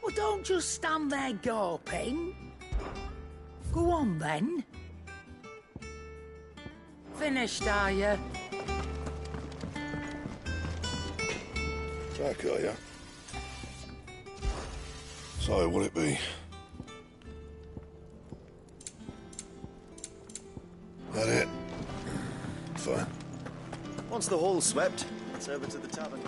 Well, don't just stand there gawping. Go on, then. Finished, are you? Back, are ya? So, what'll it be? That it? Fine. Once the hall's swept, it's over to the tavern.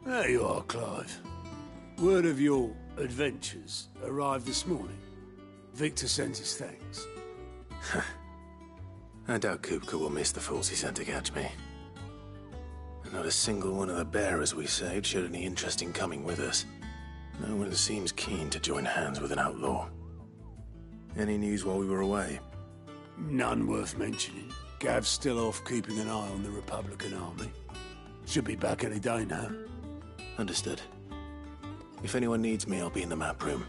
There you are, Clive. Word of your adventures arrived this morning. Victor sent his thanks. I doubt Kupka will miss the fools he sent to catch me. And not a single one of the bearers we saved showed any interest in coming with us. No one seems keen to join hands with an outlaw. Any news while we were away? None worth mentioning. Gav's still off keeping an eye on the Republican army. Should be back any day now. Understood. If anyone needs me, I'll be in the map room.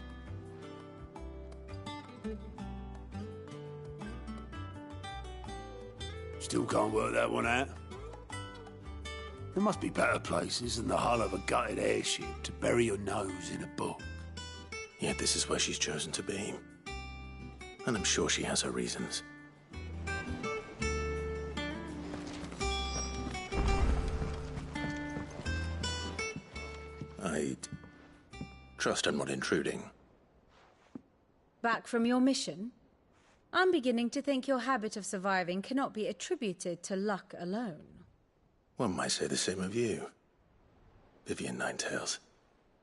Still can't work that one out. There must be better places than the hull of a gutted airship to bury your nose in a book. Yet this is where she's chosen to be. And I'm sure she has her reasons. I trust I'm not intruding. Back from your mission? I'm beginning to think your habit of surviving cannot be attributed to luck alone. One might say the same of you, Vivian Ninetails.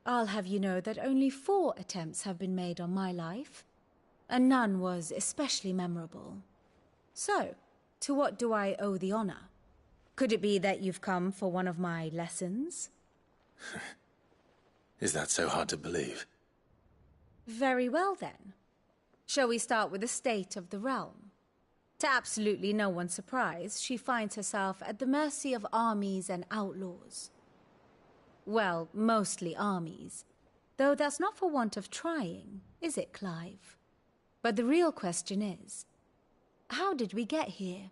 I'll have you know that only 4 attempts have been made on my life, and none was especially memorable. So, to what do I owe the honor? Could it be that you've come for one of my lessons? Is that so hard to believe? Very well, then. Shall we start with the state of the realm? To absolutely no one's surprise, she finds herself at the mercy of armies and outlaws. Well, mostly armies. Though that's not for want of trying, is it, Clive? But the real question is, how did we get here?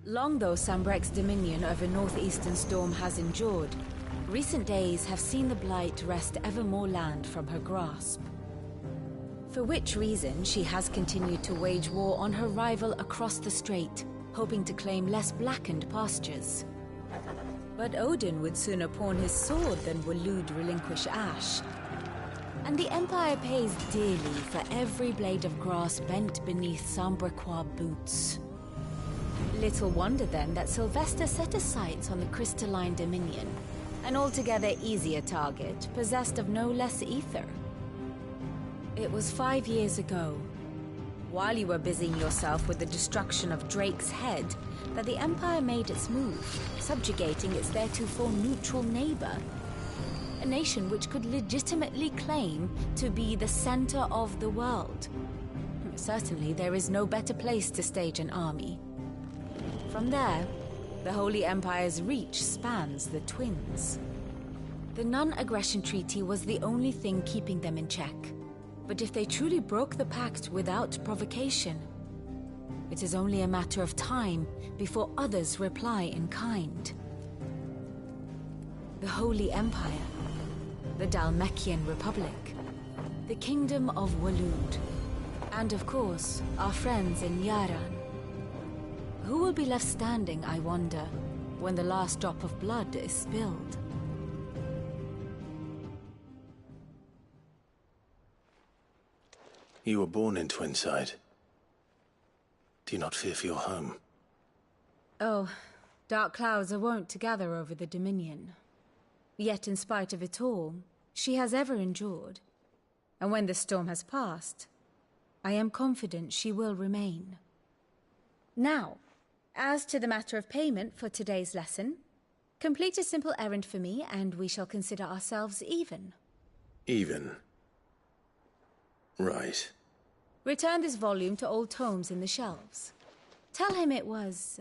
Long though Sambrek's dominion over northeastern Storm has endured, recent days have seen the Blight wrest ever more land from her grasp. For which reason she has continued to wage war on her rival across the strait, hoping to claim less blackened pastures. But Odin would sooner pawn his sword than Waloed relinquish Ash. And the Empire pays dearly for every blade of grass bent beneath Sambrequois boots. Little wonder then that Sylvester set his sights on the Crystalline Dominion, an altogether easier target, possessed of no less ether. It was 5 years ago, while you were busying yourself with the destruction of Drake's head, that the Empire made its move, subjugating its theretofore neutral neighbor. A nation which could legitimately claim to be the center of the world. Certainly, there is no better place to stage an army. From there, the Holy Empire's reach spans the Twins. The non-aggression treaty was the only thing keeping them in check. But if they truly broke the pact without provocation, it is only a matter of time before others reply in kind. The Holy Empire, the Dhalmekian Republic, the Kingdom of Waloed, and of course, our friends in Yaran. Who will be left standing, I wonder, when the last drop of blood is spilled? You were born in Twinside. Do you not fear for your home? Oh, dark clouds are wont to gather over the Dominion. Yet in spite of it all, she has ever endured. And when the storm has passed, I am confident she will remain. Now, as to the matter of payment for today's lesson, complete a simple errand for me and we shall consider ourselves even. Even? Right. Return this volume to old tomes in the shelves. Tell him it was,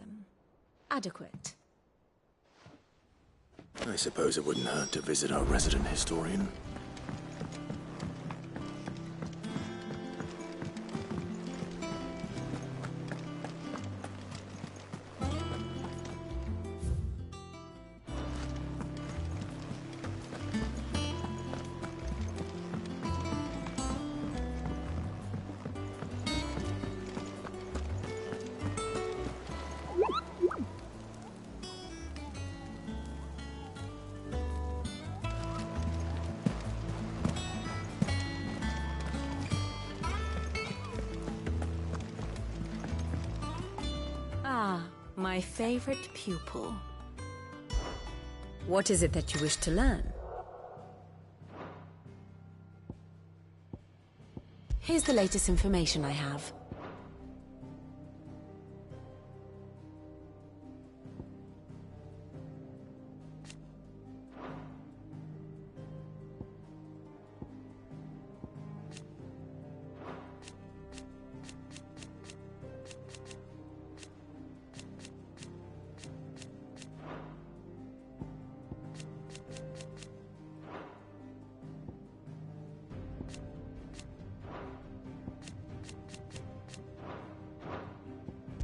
adequate. I suppose it wouldn't hurt to visit our resident historian. My favorite pupil. What is it that you wish to learn? Here's the latest information I have.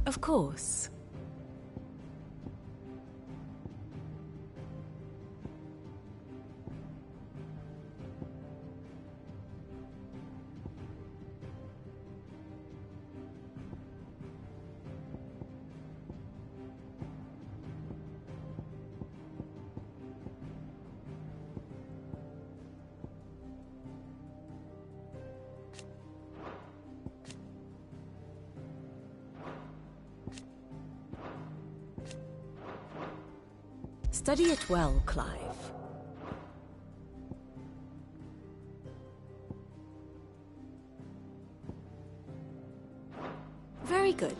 Of course. Study it well, Clive. Very good.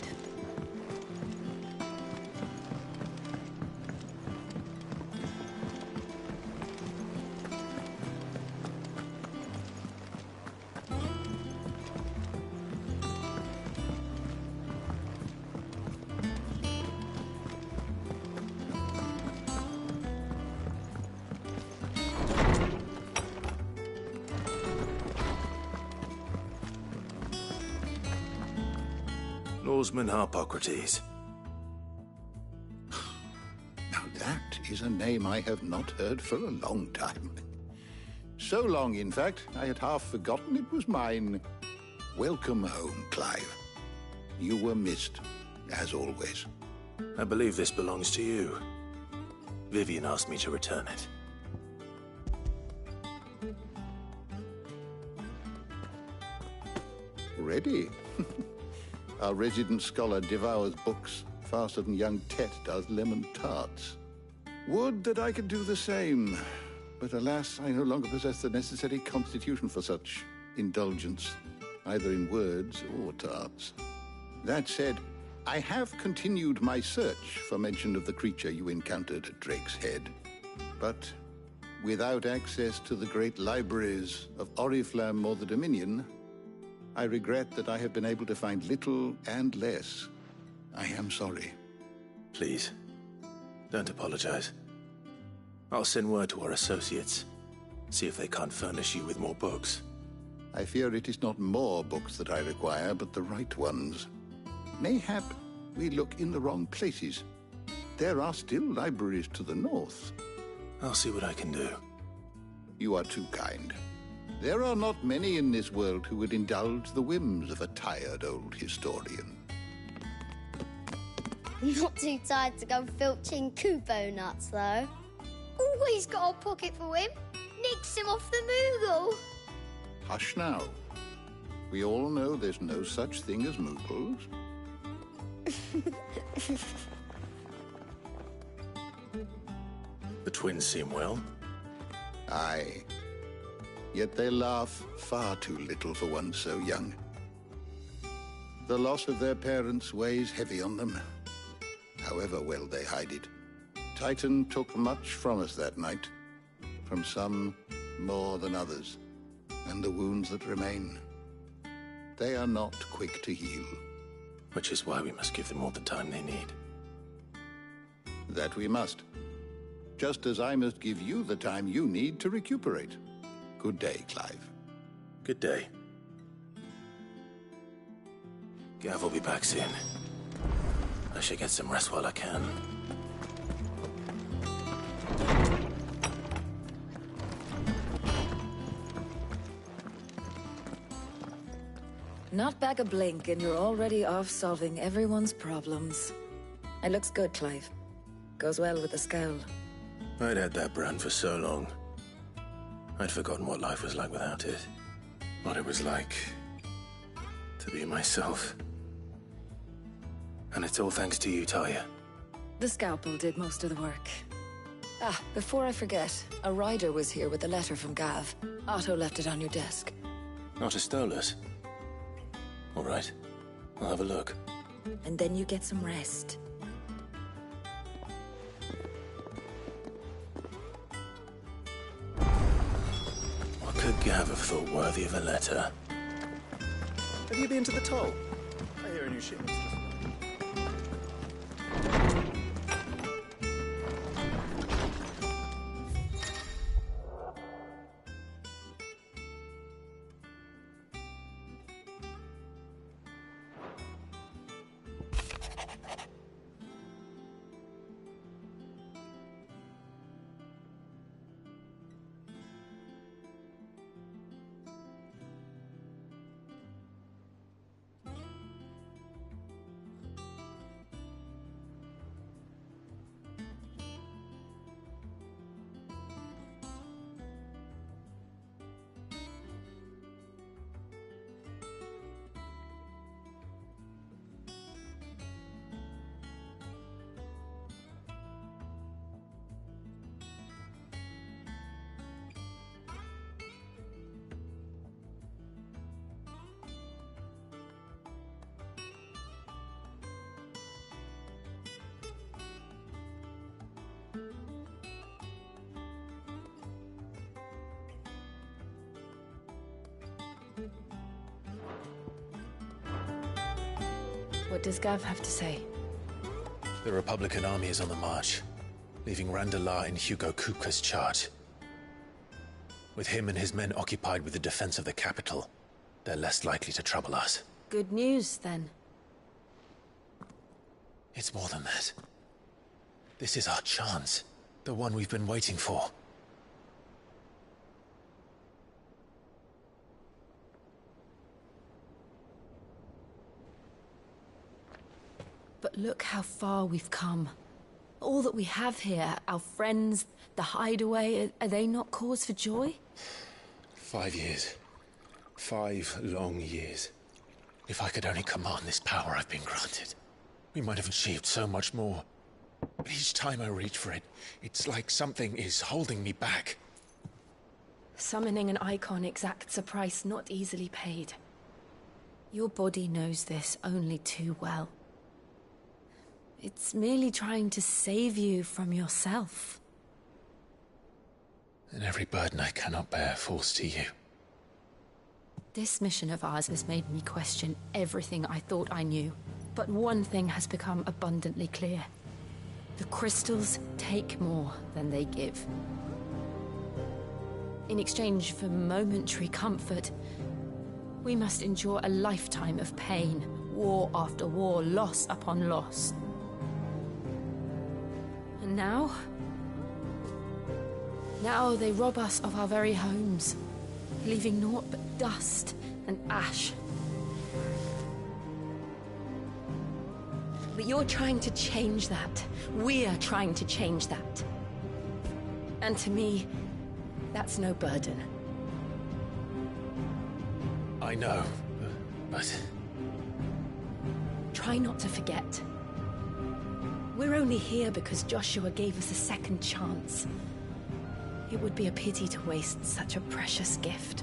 Norseman Harpocrates. Now that is a name I have not heard for a long time. So long, in fact, I had half forgotten it was mine. Welcome home, Clive. You were missed, as always. I believe this belongs to you. Vivian asked me to return it. Ready? Our resident scholar devours books faster than young Tet does lemon tarts. Would that I could do the same, but alas, I no longer possess the necessary constitution for such indulgence, either in words or tarts. That said, I have continued my search for mention of the creature you encountered at Drake's Head, but without access to the great libraries of Oriflamme or the Dominion, I regret that I have been able to find little and less. I am sorry. Please, don't apologize. I'll send word to our associates. See if they can't furnish you with more books. I fear it is not more books that I require, but the right ones. Mayhap we look in the wrong places. There are still libraries to the north. I'll see what I can do. You are too kind. There are not many in this world who would indulge the whims of a tired old historian. Not too tired to go filching Kubo nuts, though. Always got a pocket for him. Nicks him off the Moogle. Hush now. We all know there's no such thing as Moogles. The twins seem well. Aye. Yet they laugh far too little for one so young. The loss of their parents weighs heavy on them, however well they hide it. Titan took much from us that night, from some more than others, and the wounds that remain, they are not quick to heal. Which is why we must give them all the time they need. That we must. Just as I must give you the time you need to recuperate. Good day, Clive. Good day. Gav will be back soon. I should get some rest while I can. Not back a blink and you're already off solving everyone's problems. It looks good, Clive. Goes well with the scowl. I'd had that brand for so long. I'd forgotten what life was like without it. What it was like to be myself. And it's all thanks to you, Talia. The scalpel did most of the work. Ah, before I forget, a rider was here with a letter from Gav. Otto left it on your desk. Otto stole us. All right, I'll have a look. And then you get some rest. What could Gav have thought worthy of a letter? Have you been to the toll? I hear a new shipment's just... What does Gav have to say? The Republican army is on the march, leaving Randalar in Hugo Kupka's charge. With him and his men occupied with the defense of the capital, they're less likely to trouble us. Good news, then. It's more than that. This is our chance. The one we've been waiting for. But look how far we've come. All that we have here, our friends, the hideaway, are they not cause for joy? 5 years. 5 long years. If I could only command this power I've been granted. We might have achieved so much more. But each time I reach for it, it's like something is holding me back. Summoning an icon exacts a price not easily paid. Your body knows this only too well. It's merely trying to save you from yourself. And every burden I cannot bear falls to you. This mission of ours has made me question everything I thought I knew. But one thing has become abundantly clear. The crystals take more than they give. In exchange for momentary comfort, we must endure a lifetime of pain, war after war, loss upon loss. And now they rob us of our very homes, leaving naught but dust and ash. But you're trying to change that. We're trying to change that. And to me, that's no burden. I know, but... Try not to forget. We're only here because Joshua gave us a second chance. It would be a pity to waste such a precious gift.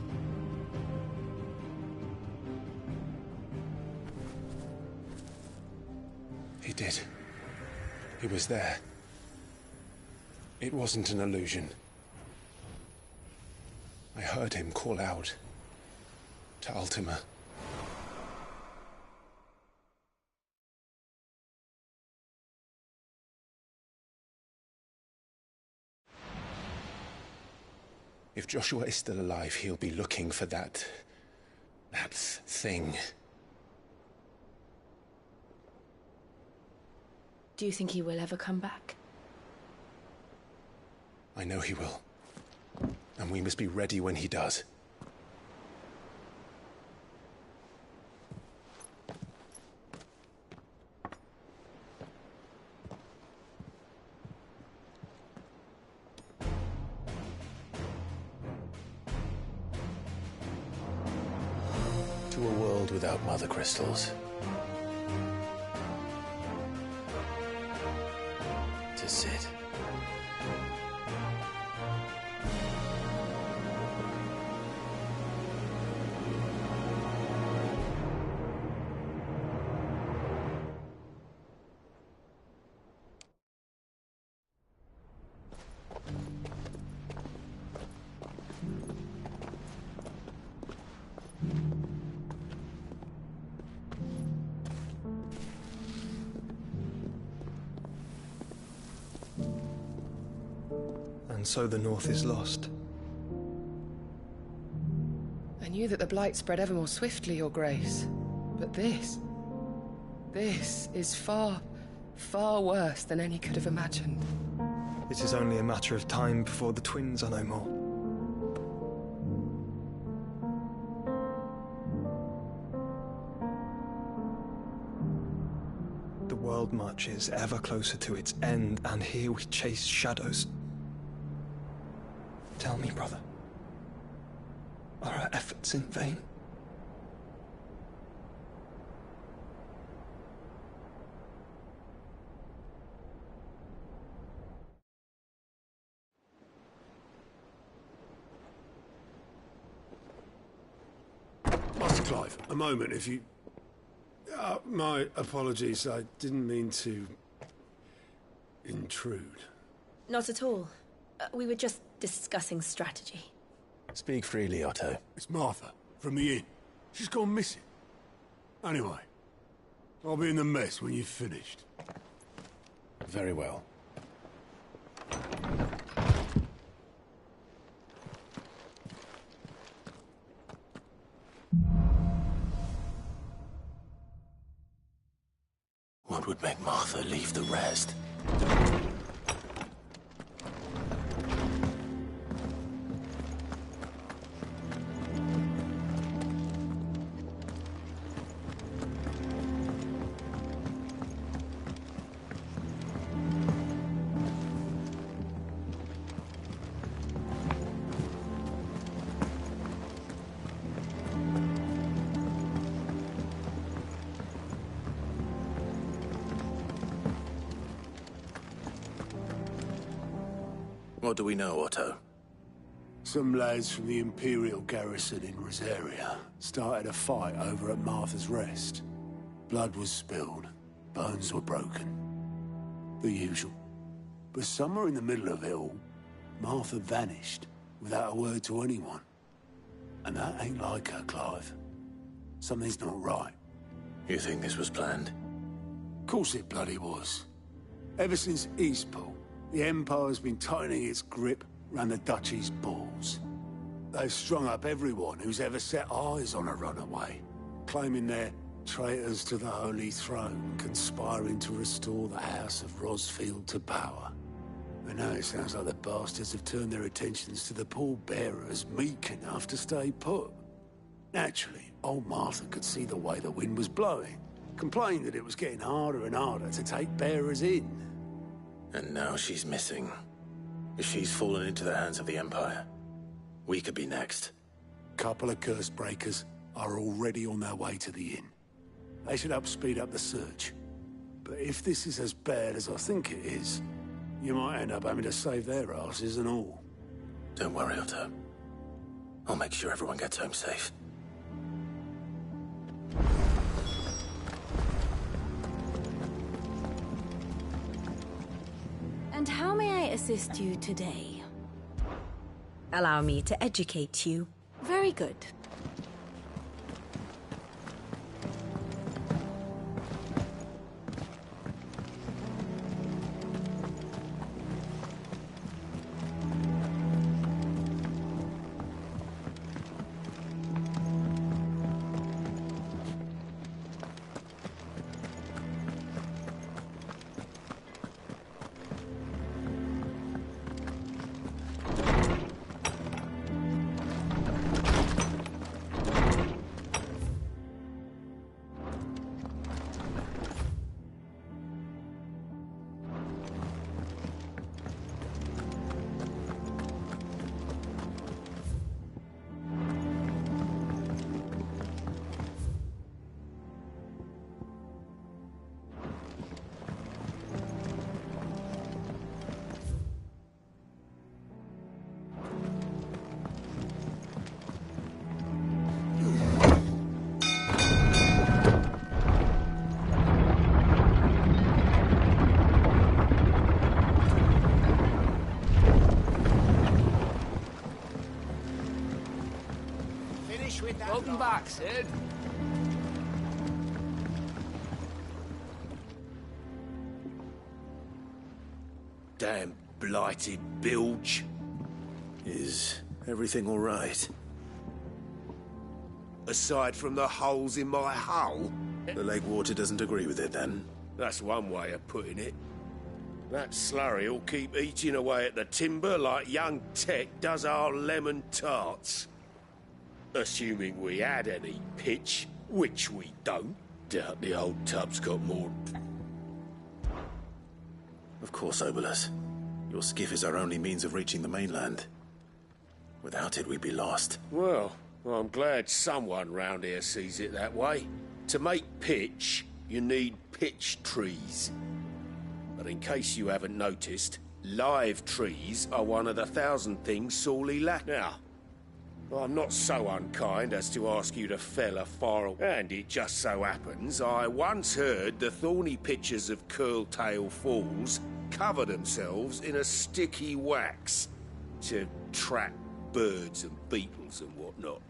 He did. He was there. It wasn't an illusion. I heard him call out to Ultima. If Joshua is still alive, he'll be looking for that thing. Do you think he will ever come back? I know he will. And we must be ready when he does. To a world without mother crystals. To Cid. And so the North is lost. I knew that the Blight spread ever more swiftly, Your Grace. But this is far, far worse than any could have imagined. It is only a matter of time before the twins are no more. The world marches ever closer to its end, and here we chase shadows. Tell me, brother, are our efforts in vain? Master Clive, a moment, if you... my apologies, I didn't mean to... intrude. Not at all. We were just discussing strategy. Speak freely, Otto. It's Martha, from the inn. She's gone missing. Anyway, I'll be in the mess when you've finished. Very well. What would make Martha leave the rest? What do we know, Otto? Some lads from the Imperial garrison in Rosaria started a fight over at Martha's Rest. Blood was spilled, bones were broken. The usual. But somewhere in the middle of it all, Martha vanished without a word to anyone. And that ain't like her, Clive. Something's not right. You think this was planned? Of course it bloody was. Ever since Eastpool, the Empire's been tightening its grip round the Duchy's balls. They've strung up everyone who's ever set eyes on a runaway, claiming they're traitors to the Holy Throne, conspiring to restore the House of Rosfield to power. And now it sounds like the bastards have turned their attentions to the pallbearers meek enough to stay put. Naturally, old Martha could see the way the wind was blowing, complained that it was getting harder and harder to take bearers in. And now she's missing. If she's fallen into the hands of the Empire, we could be next. Couple of curse breakers are already on their way to the inn. They should help speed up the search. But if this is as bad as I think it is, you might end up having to save their asses and all. Don't worry, Otto. I'll make sure everyone gets home safe. And how may I assist you today? Allow me to educate you. Very good. Welcome back, Sid. Damn blighted bilge. Is everything all right? Aside from the holes in my hull? The lake water doesn't agree with it, then? That's one way of putting it. That slurry will keep eating away at the timber like young Tech does our lemon tarts. Assuming we had any pitch, which we don't. Doubt the old tub's got more... Of course, Obolus. Your skiff is our only means of reaching the mainland. Without it, we'd be lost. Well, I'm glad someone round here sees it that way. To make pitch, you need pitch trees. But in case you haven't noticed, live trees are one of the 1,000 things sorely lack. Now, I'm not so unkind as to ask you to fell a far away. And it just so happens, I once heard the thorny pitchers of Curltail Falls cover themselves in a sticky wax to trap birds and beetles and whatnot.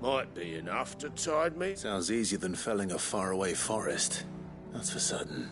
Might be enough to tide me. Sounds easier than felling a faraway forest. That's for certain.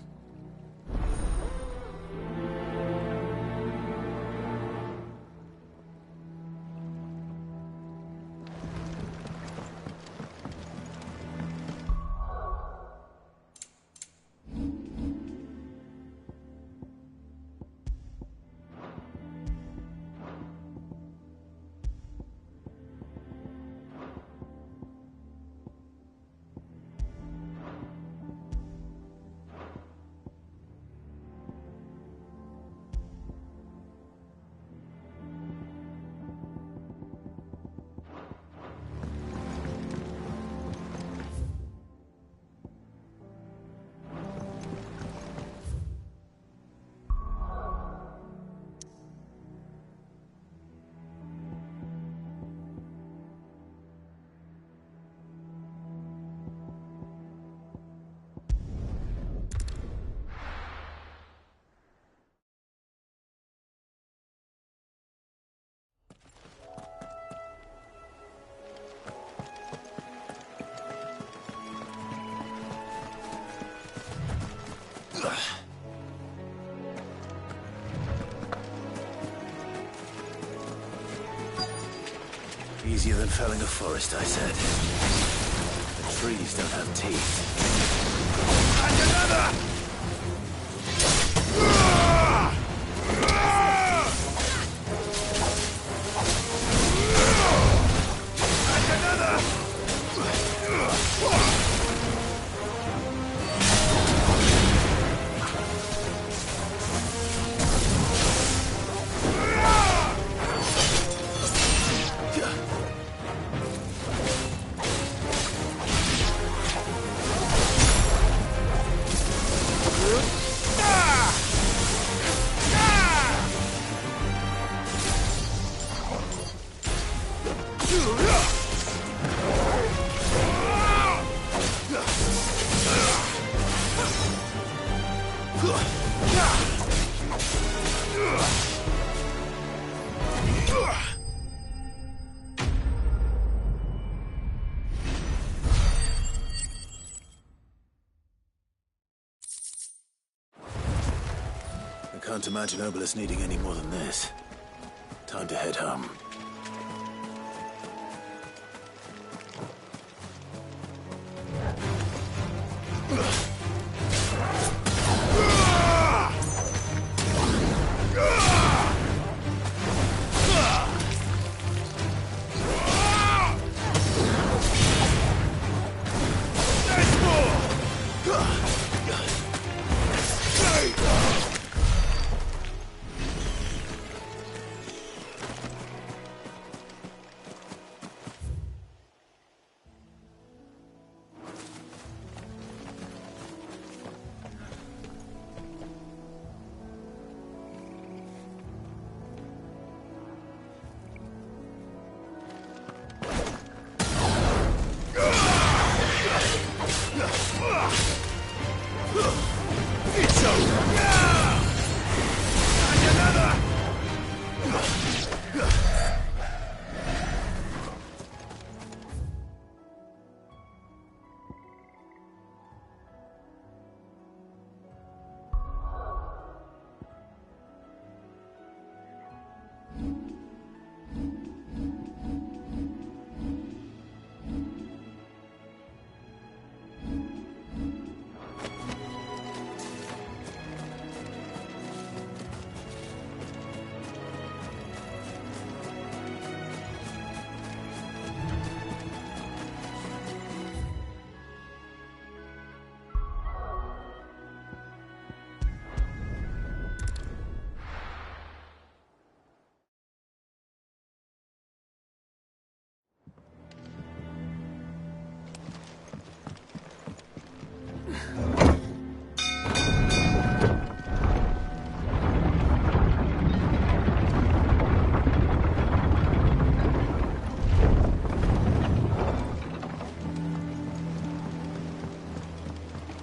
Easier than felling a forest, I said. The trees don't have teeth. And another! I can't imagine Obelisk needing any more than this. Time to head home.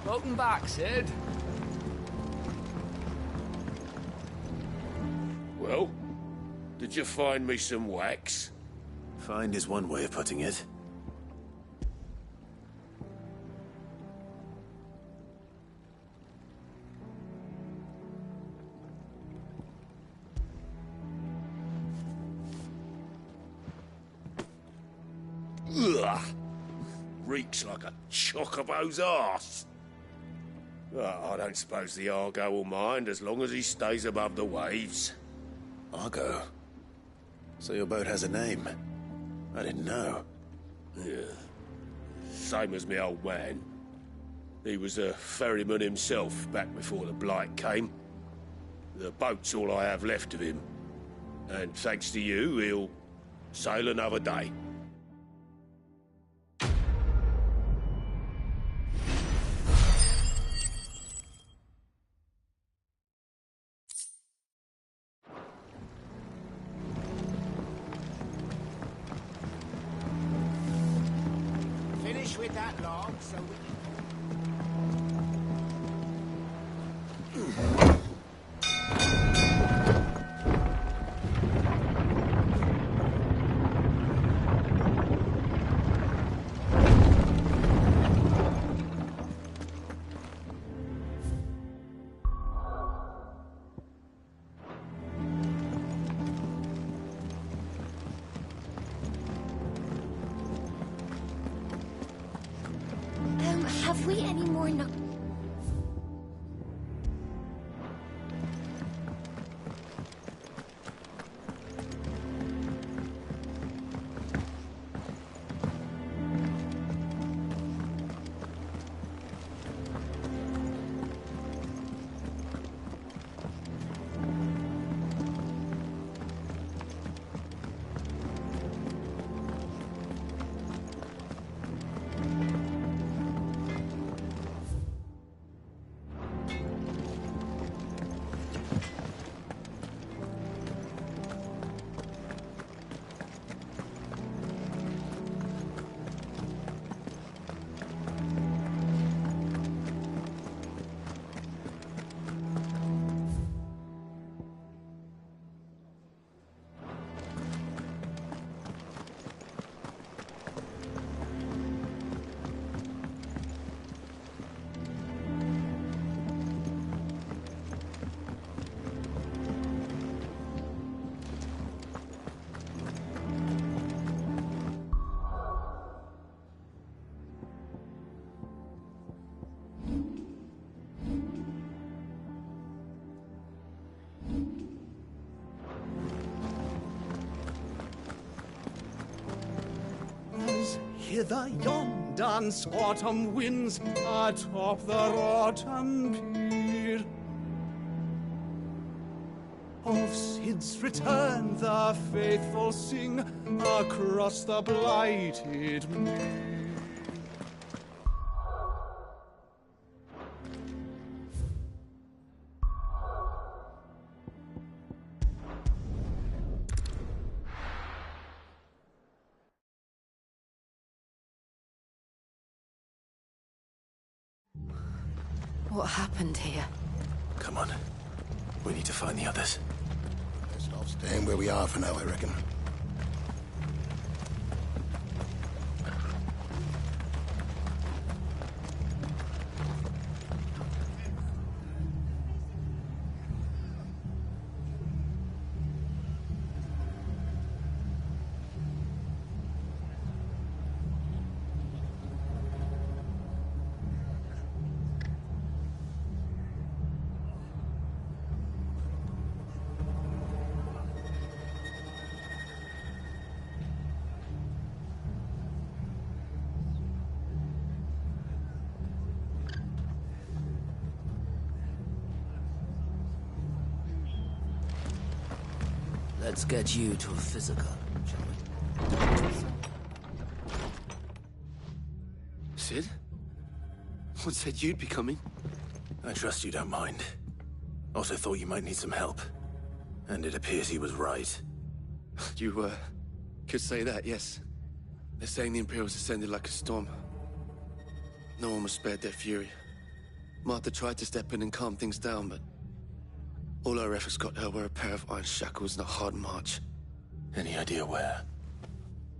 Welcome back, Sid. Well, did you find me some wax? Find is one way of putting it. Ugh! Reeks like a chocobo's arse. I don't suppose the Argo will mind as long as he stays above the waves. Argo? So your boat has a name? I didn't know. Yeah. Same as me old man. He was a ferryman himself back before the Blight came. The boat's all I have left of him. And thanks to you, he'll sail another day. With that log, so we have we any more Hither yon dance autumn winds atop the rotten pier. Of Sid's return the faithful sing across the blighted mere. What happened here? Come on. We need to find the others. Best off staying where we are for now, I reckon. Let's get you to a physical, shall we? Sid? What said you'd be coming? I trust you don't mind. Also thought you might need some help. And it appears he was right. You, could say that, yes. They're saying the Imperials ascended like a storm. No one was spared their fury. Martha tried to step in and calm things down, but all our efforts got her were a pair of iron shackles and a hard march. Any idea where?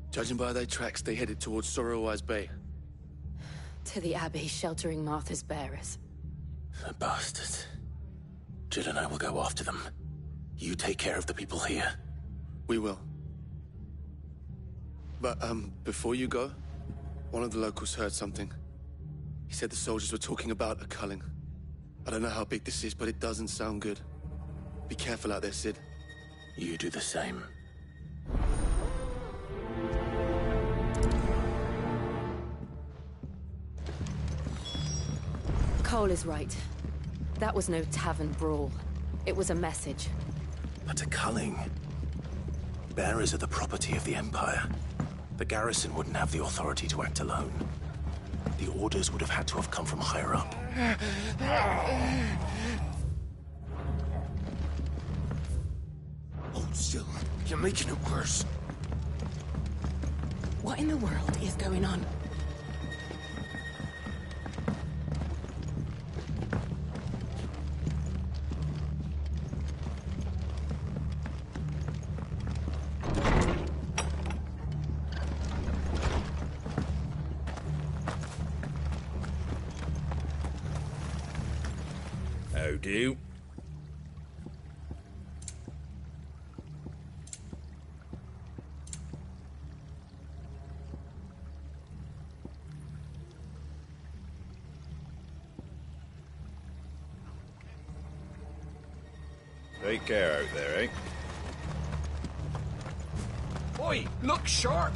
Judging by their tracks, they headed towards Sorrowwise Bay. To the Abbey, sheltering Martha's bearers. The bastards. Jill and I will go after them. You take care of the people here. We will. But, before you go, one of the locals heard something. He said the soldiers were talking about a culling. I don't know how big this is, but it doesn't sound good. Be careful out there, Sid. You do the same. Cole is right. That was no tavern brawl. It was a message. But a culling. Bearers are the property of the Empire. The garrison wouldn't have the authority to act alone. The orders would have had to have come from higher up. Hold still. You're making it worse. What in the world is going on? How do? Take care out there, eh? Oi, look sharp!